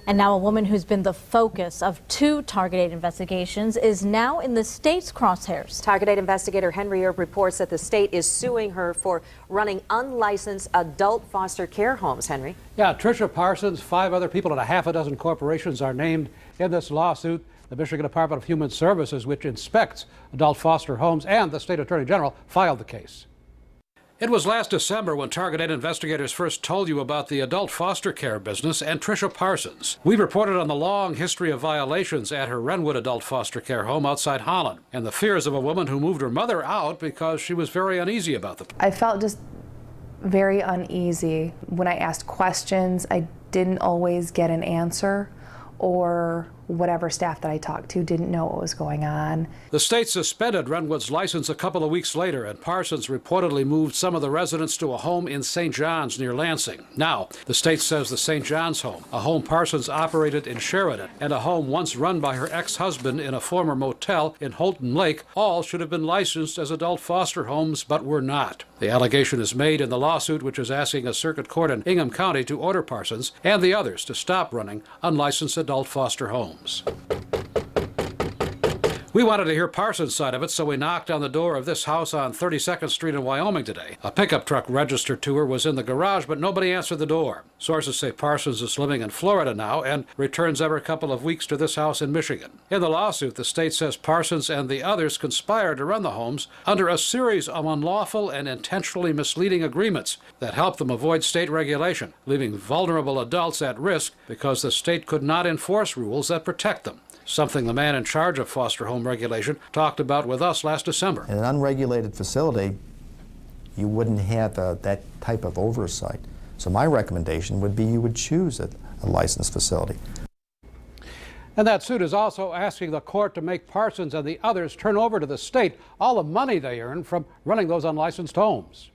And now a woman who's been the focus of 2 Target investigations is now in the state's crosshairs. Target investigator Henry Erb reports that the state is suing her for running unlicensed adult foster care homes. Henry? Yeah, Tricia Parsons, 5 other people, and a half a dozen corporations are named in this lawsuit. The Michigan Department of Human Services, which inspects adult foster homes, and the state attorney general filed the case. It was last December when Target investigators first told you about the adult foster care business and Tricia Parsons. We reported on the long history of violations at her Wrenwood adult foster care home outside Holland, and the fears of a woman who moved her mother out because she was very uneasy about them. I felt just very uneasy. When I asked questions, I didn't always get an answer, or whatever staff that I talked to didn't know what was going on. The state suspended Wrenwood's license a couple of weeks later, and Parsons reportedly moved some of the residents to a home in St. John's near Lansing. Now, the state says the St. John's home, a home Parsons operated in Sheridan, and a home once run by her ex-husband in a former motel in Holton Lake, all should have been licensed as adult foster homes, but were not. The allegation is made in the lawsuit, which is asking a circuit court in Ingham County to order Parsons and the others to stop running unlicensed adult foster homes. We wanted to hear Parsons' side of it, so we knocked on the door of this house on 32nd Street in Wyoming today. A pickup truck registered to her was in the garage, but nobody answered the door. Sources say Parsons is living in Florida now and returns every couple of weeks to this house in Michigan. In the lawsuit, the state says Parsons and the others conspired to run the homes under a series of unlawful and intentionally misleading agreements that helped them avoid state regulation, leaving vulnerable adults at risk because the state could not enforce rules that protect them. Something the man in charge of foster home regulation talked about with us last December. In an unregulated facility, you wouldn't have that type of oversight. So my recommendation would be you would choose a licensed facility. And that suit is also asking the court to make Parsons and the others turn over to the state all the money they earn from running those unlicensed homes.